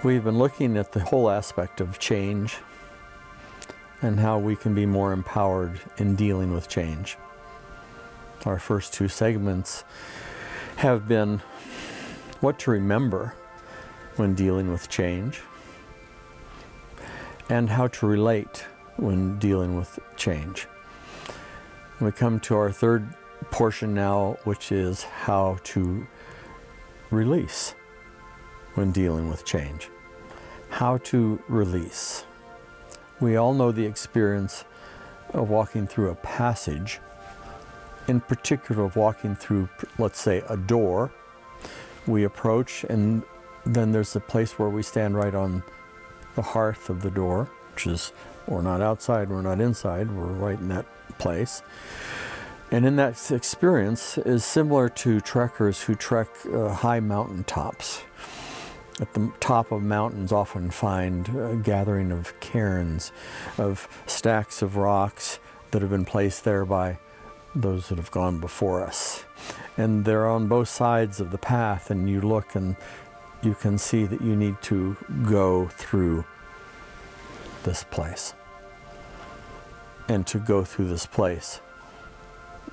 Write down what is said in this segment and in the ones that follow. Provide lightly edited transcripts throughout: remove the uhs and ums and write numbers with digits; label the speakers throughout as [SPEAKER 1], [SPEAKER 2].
[SPEAKER 1] We've been looking at the whole aspect of change and how we can be more empowered in dealing with change. Our first two segments have been what to remember when dealing with change and how to relate when dealing with change. We come to our third portion now, which is how to release when dealing with change. How to release. We all know the experience of walking through a passage, in particular of walking through, let's say, a door. We approach, and then there's a place where we stand right on the hearth of the door, which is, we're not outside, we're not inside, we're right in that place. And in that experience is similar to trekkers who trek high mountain tops. At the top of mountains often find a gathering of cairns, of stacks of rocks that have been placed there by those that have gone before us. And they're on both sides of the path, and you look and you can see that you need to go through this place. And to go through this place,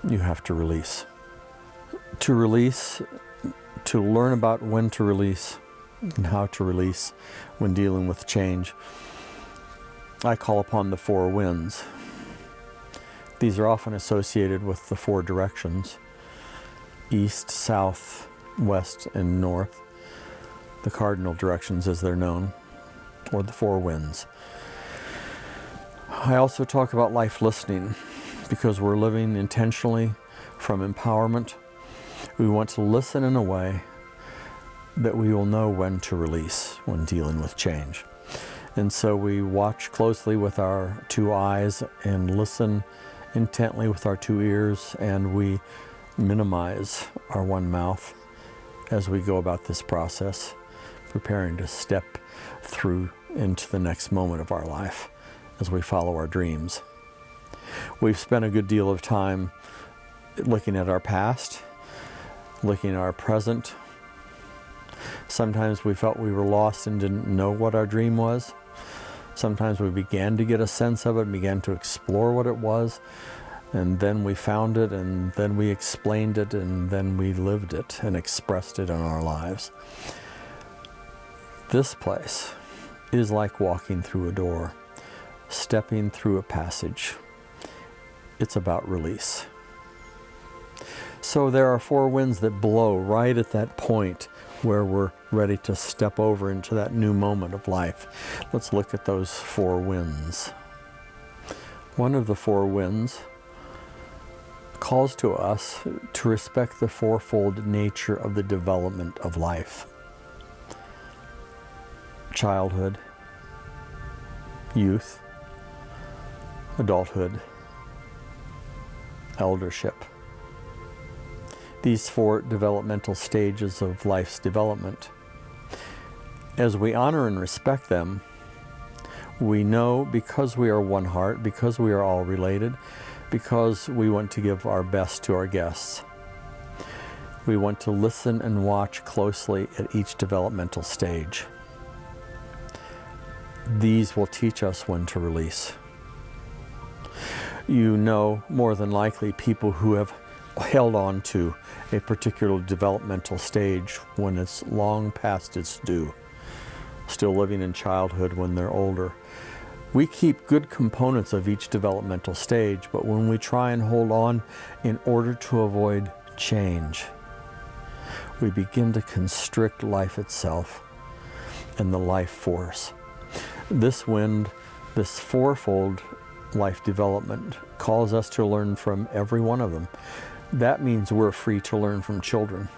[SPEAKER 1] you have to release. To release, to learn about when to release and how to release when dealing with change, I call upon the four winds. These are often associated with the four directions: east, south, west, and north. The cardinal directions as they're known, or the four winds. I also talk about life listening, because we're living intentionally from empowerment. We want to listen in a way that we will know when to release when dealing with change. And so we watch closely with our two eyes and listen intently with our two ears, and we minimize our one mouth as we go about this process, preparing to step through into the next moment of our life as we follow our dreams. We've spent a good deal of time looking at our past, looking at our present. Sometimes we felt we were lost and didn't know what our dream was. Sometimes we began to get a sense of it and began to explore what it was. And then we found it, and then we explained it, and then we lived it and expressed it in our lives. This place is like walking through a door, stepping through a passage. It's about release. So there are four winds that blow right at that point where we're ready to step over into that new moment of life. Let's look at those four winds. One of the four winds calls to us to respect the fourfold nature of the development of life: childhood, youth, adulthood, eldership. These four developmental stages of life's development. As we honor and respect them, we know, because we are one heart, because we are all related, because we want to give our best to our guests, we want to listen and watch closely at each developmental stage. These will teach us when to release. You know, more than likely, people who have held on to a particular developmental stage when it's long past its due, still living in childhood when they're older. We keep good components of each developmental stage, but when we try and hold on in order to avoid change, we begin to constrict life itself and the life force. This wind, this fourfold life development, calls us to learn from every one of them. That means we're free to learn from children.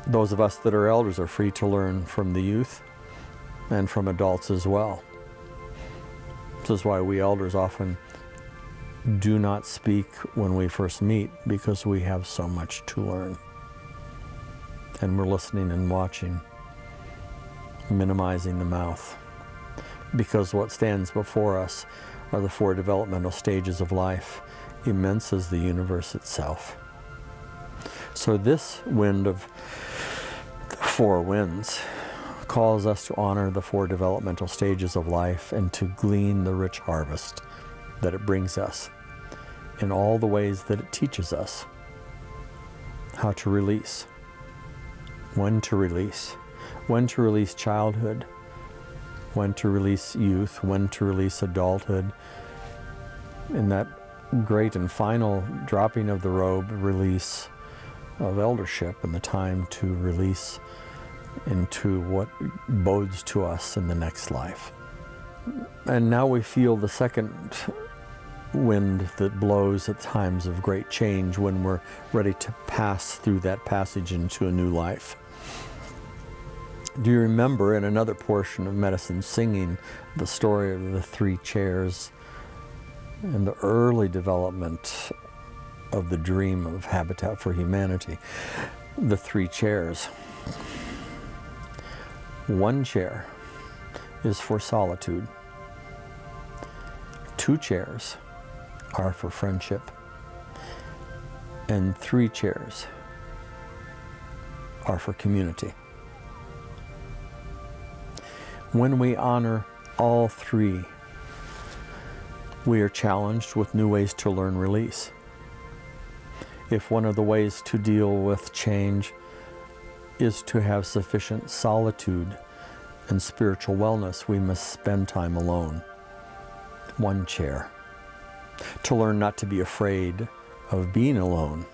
[SPEAKER 1] Those of us that are elders are free to learn from the youth and from adults as well. This is why we elders often do not speak when we first meet, because we have so much to learn. And we're listening and watching, minimizing the mouth, because what stands before us are the four developmental stages of life, immense as the universe itself. So this wind of the four winds calls us to honor the 4 developmental stages of life and to glean the rich harvest that it brings us in all the ways that it teaches us how to release, when to release childhood, when to release youth, when to release adulthood, in that great and final dropping of the robe, release of eldership, and the time to release into what bodes to us in the next life. And now we feel the second wind that blows at times of great change, when we're ready to pass through that passage into a new life. Do you remember in another portion of Medicine singing the story of the 3 chairs and the early development of the dream of Habitat for Humanity? The 3 chairs. 1 chair is for solitude. 2 chairs are for friendship. And 3 chairs are for community. When we honor all 3, we are challenged with new ways to learn release. If one of the ways to deal with change is to have sufficient solitude and spiritual wellness, we must spend time alone. 1 chair. To learn not to be afraid of being alone.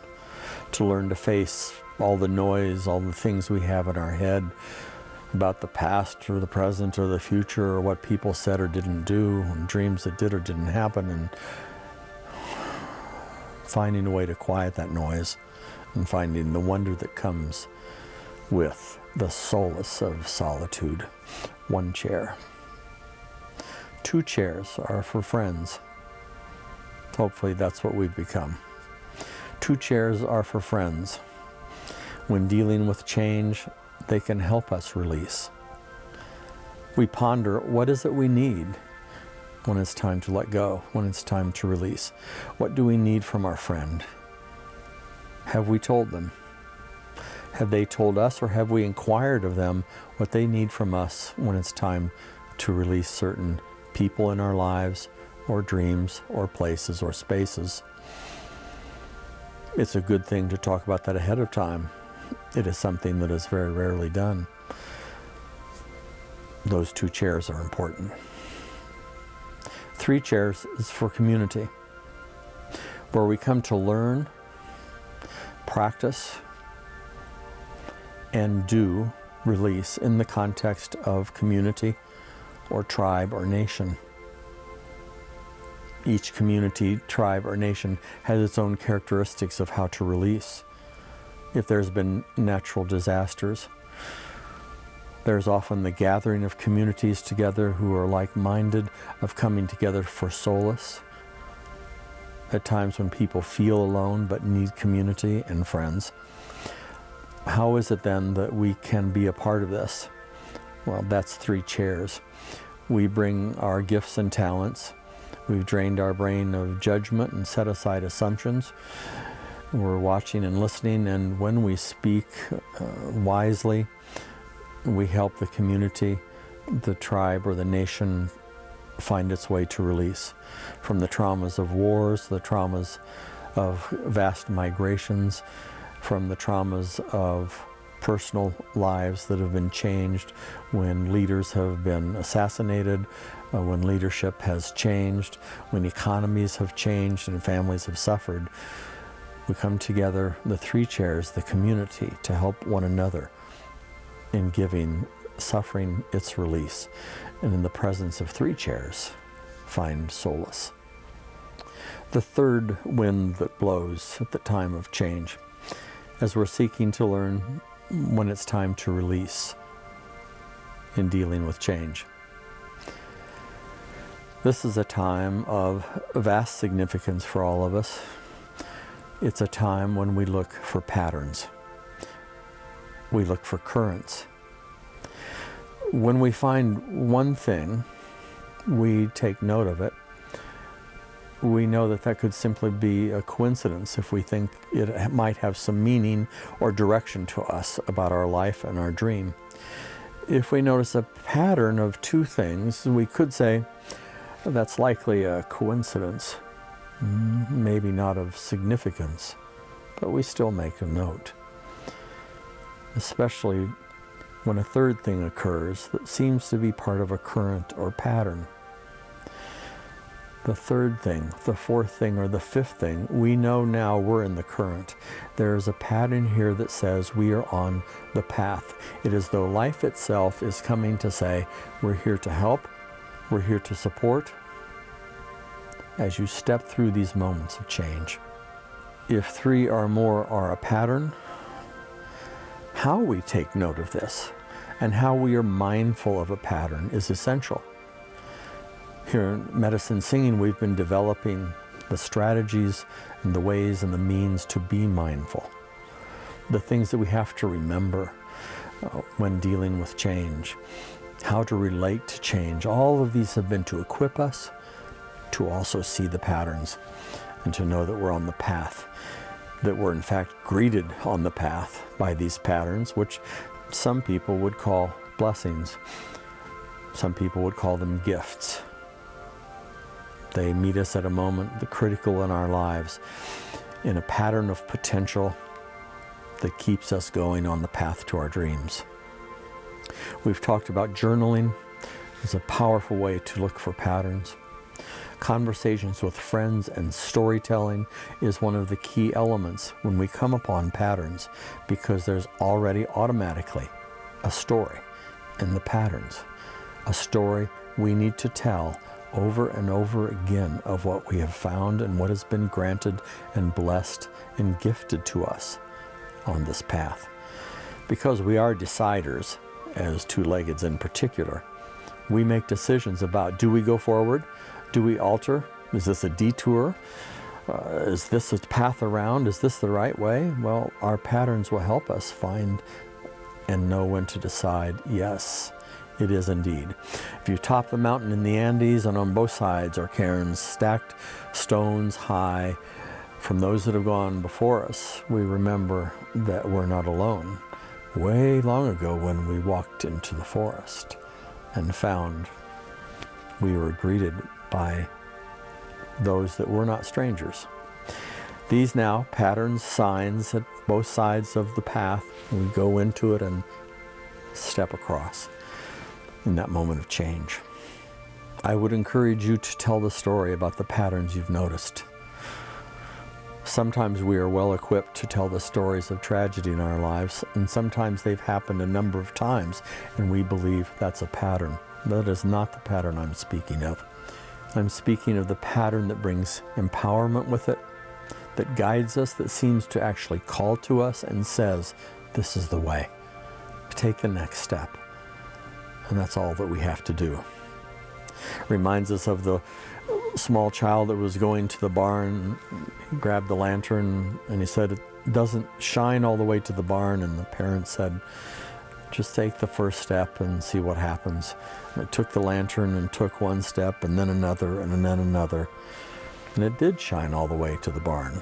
[SPEAKER 1] To learn to face all the noise, all the things we have in our head about the past or the present or the future, or what people said or didn't do, and dreams that did or didn't happen, and finding a way to quiet that noise and finding the wonder that comes with the solace of solitude. 1 chair. 2 chairs are for friends. Hopefully that's what we've become. 2 chairs are for friends. When dealing with change, they can help us release. We ponder, what is it we need when it's time to let go, when it's time to release? What do we need from our friend? Have we told them? Have they told us, or have we inquired of them what they need from us when it's time to release certain people in our lives, or dreams, or places, or spaces? It's a good thing to talk about that ahead of time. It is something that is very rarely done. Those 2 chairs are important. 3 chairs is for community, where we come to learn, practice, and do release in the context of community or tribe or nation. Each community, tribe, or nation has its own characteristics of how to release. If there's been natural disasters, there's often the gathering of communities together who are like-minded, of coming together for solace. At times when people feel alone but need community and friends. How is it then that we can be a part of this? Well, that's 3 chairs. We bring our gifts and talents. We've drained our brain of judgment and set aside assumptions. We're watching and listening, and when we speak wisely, we help the community, the tribe, or the nation find its way to release from the traumas of wars, the traumas of vast migrations, from the traumas of personal lives that have been changed when leaders have been assassinated, when leadership has changed, when economies have changed and families have suffered. We come together, the 3 chairs, the community, to help one another in giving suffering its release. And in the presence of 3 chairs, find solace. The third wind that blows at the time of change, as we're seeking to learn when it's time to release in dealing with change. This is a time of vast significance for all of us. It's a time when we look for patterns. We look for currents. When we find one thing, we take note of it. We know that that could simply be a coincidence if we think it might have some meaning or direction to us about our life and our dream. if we notice a pattern of two things, we could say that's likely a coincidence, maybe not of significance, but we still make a note. Especially when a third thing occurs that seems to be part of a current or pattern. The third thing, the fourth thing, or the fifth thing, we know now we're in the current. There is a pattern here that says we are on the path. It is though life itself is coming to say, we're here to help, we're here to support, as you step through these moments of change. If three or more are a pattern, how we take note of this and how we are mindful of a pattern is essential. Here in Medicine Singing, we've been developing the strategies and the ways and the means to be mindful. The things that we have to remember when dealing with change, how to relate to change. All of these have been to equip us to also see the patterns and to know that we're on the path, that we're in fact greeted on the path by these patterns, which some people would call blessings. Some people would call them gifts. They meet us at a moment, the critical in our lives, in a pattern of potential that keeps us going on the path to our dreams. We've talked about journaling as a powerful way to look for patterns. Conversations with friends and storytelling is one of the key elements when we come upon patterns, because there's already automatically a story in the patterns, a story we need to tell over and over again of what we have found and what has been granted and blessed and gifted to us on this path. Because we are deciders, as two-leggeds in particular, we make decisions about, do we go forward? Do we alter? Is this a detour? Is this a path around? Is this the right way? Well, our patterns will help us find and know when to decide, yes, it is indeed. If you top the mountain in the Andes, and on both sides are cairns, stacked stones high, from those that have gone before us, we remember that we're not alone. Way long ago when we walked into the forest and found we were greeted by those that were not strangers. These now patterns, signs at both sides of the path, we go into it and step across in that moment of change. I would encourage you to tell the story about the patterns you've noticed. Sometimes we are well equipped to tell the stories of tragedy in our lives, and sometimes they've happened a number of times, and we believe that's a pattern. That is not the pattern I'm speaking of. I'm speaking of the pattern that brings empowerment with it, that guides us, that seems to actually call to us and says, this is the way. Take the next step. And that's all that we have to do. Reminds us of the small child that was going to the barn. He grabbed the lantern and he said, it doesn't shine all the way to the barn. And the parents said, just take the first step and see what happens. And it took the lantern and took one step and then another and then another. And it did shine all the way to the barn.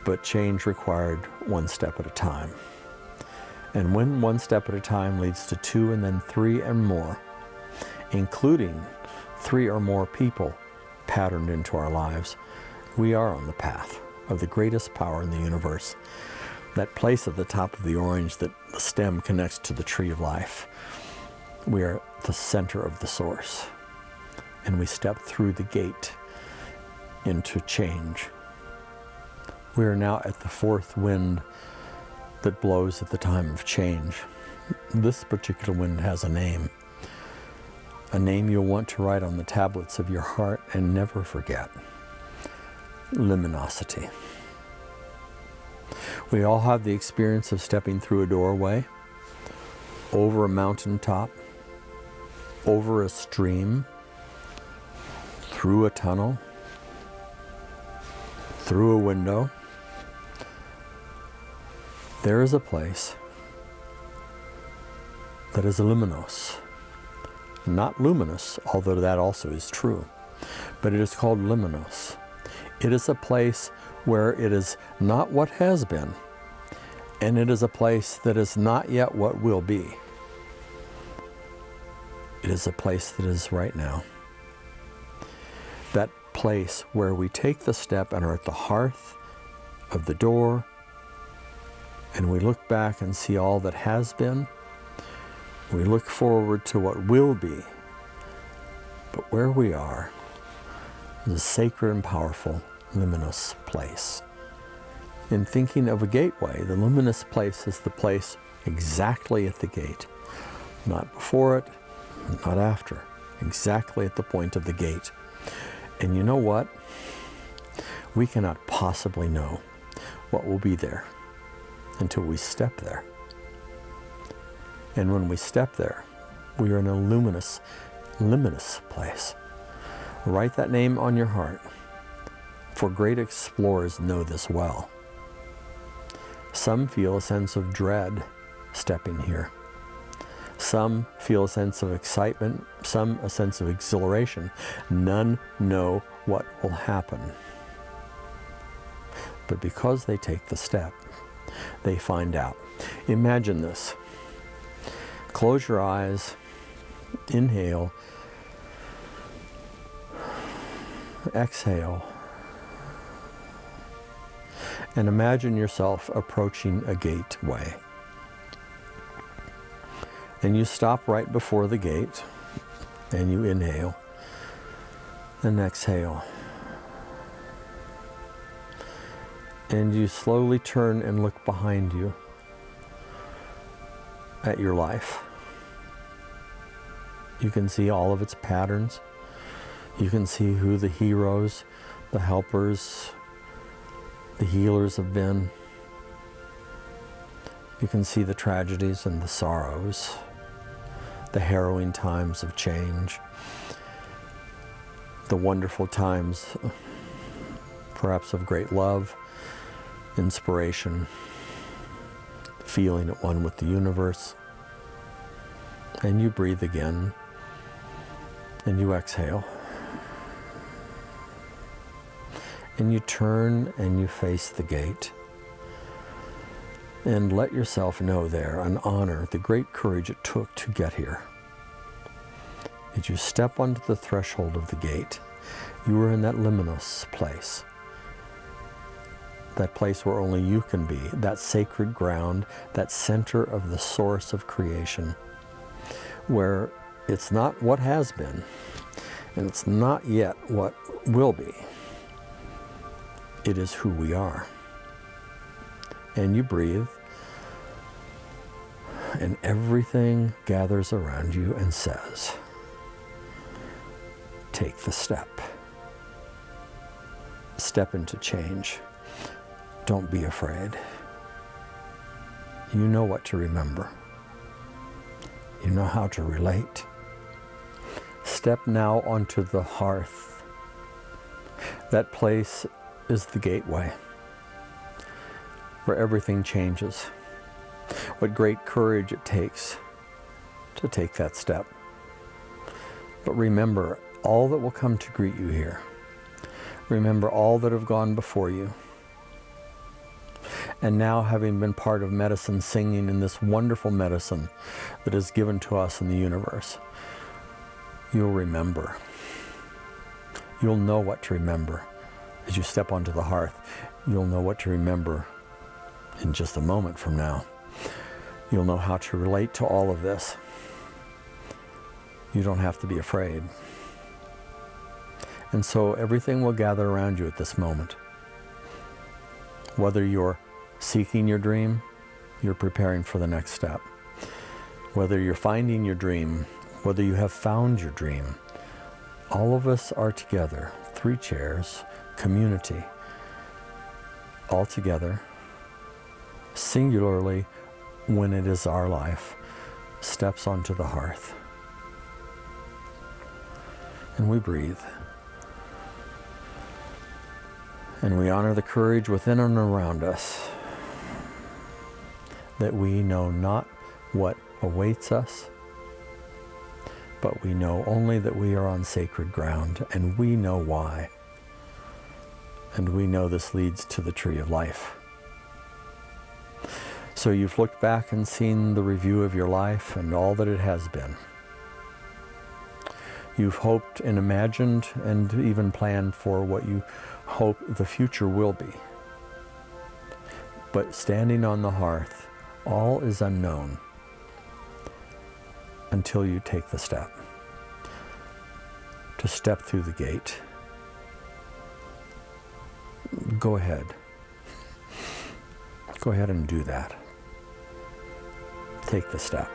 [SPEAKER 1] But change required one step at a time. And when one step at a time leads to two and then three and more, including three or more people patterned into our lives, we are on the path of the greatest power in the universe. That place at the top of the orange that the stem connects to the tree of life. We are the center of the source. And we step through the gate into change. We are now at the fourth wind that blows at the time of change. This particular wind has a name you'll want to write on the tablets of your heart and never forget. Luminosity. We all have the experience of stepping through a doorway, over a mountaintop, over a stream, through a tunnel, through a window. There is a place that is luminous. Not luminous, although that also is true, but it is called luminous. It is a place where it is not what has been, and it is a place that is not yet what will be. It is a place that is right now. That place where we take the step and are at the hearth of the door, and we look back and see all that has been. We look forward to what will be. But where we are is a sacred and powerful, luminous place. In thinking of a gateway, the luminous place is the place exactly at the gate. Not before it, not after. Exactly at the point of the gate. And you know what? We cannot possibly know what will be there until we step there. And when we step there, we are in a luminous place. Write that name on your heart, for great explorers know this well. Some feel a sense of dread stepping here. Some feel a sense of excitement, some a sense of exhilaration. None know what will happen. But because they take the step, they find out. Imagine this. Close your eyes, inhale, exhale, and imagine yourself approaching a gateway. And you stop right before the gate, and you inhale and exhale. And you slowly turn and look behind you at your life. You can see all of its patterns. You can see who the heroes, the helpers, the healers have been. You can see the tragedies and the sorrows, the harrowing times of change, the wonderful times, perhaps of great love, inspiration, feeling at one with the universe. And you breathe again, and you exhale. And you turn and you face the gate. And let yourself know there and honor the great courage it took to get here. As you step onto the threshold of the gate, you are in that luminous place. That place where only you can be, that sacred ground, that center of the source of creation, where it's not what has been, and it's not yet what will be. It is who we are. And you breathe, and everything gathers around you and says, take the step. Step into change. Don't be afraid. You know what to remember. You know how to relate. Step now onto the hearth. That place is the gateway where everything changes. What great courage it takes to take that step. But remember all that will come to greet you here. Remember all that have gone before you. And now, having been part of medicine, singing in this wonderful medicine that is given to us in the universe, you'll remember. You'll know what to remember as you step onto the hearth. You'll know what to remember in just a moment from now. You'll know how to relate to all of this. You don't have to be afraid. And so everything will gather around you at this moment. Whether you're seeking your dream, you're preparing for the next step. Whether you're finding your dream, whether you have found your dream, all of us are together, 3 chairs, community, all together, singularly, when it is our life, steps onto the hearth. And we breathe. And we honor the courage within and around us, that we know not what awaits us, but we know only that we are on sacred ground, and we know why. And we know this leads to the tree of life. So you've looked back and seen the review of your life and all that it has been. You've hoped and imagined and even planned for what you hope the future will be. But standing on the hearth, all is unknown until you take the step. To step through the gate. Go ahead. Go ahead and do that. Take the step.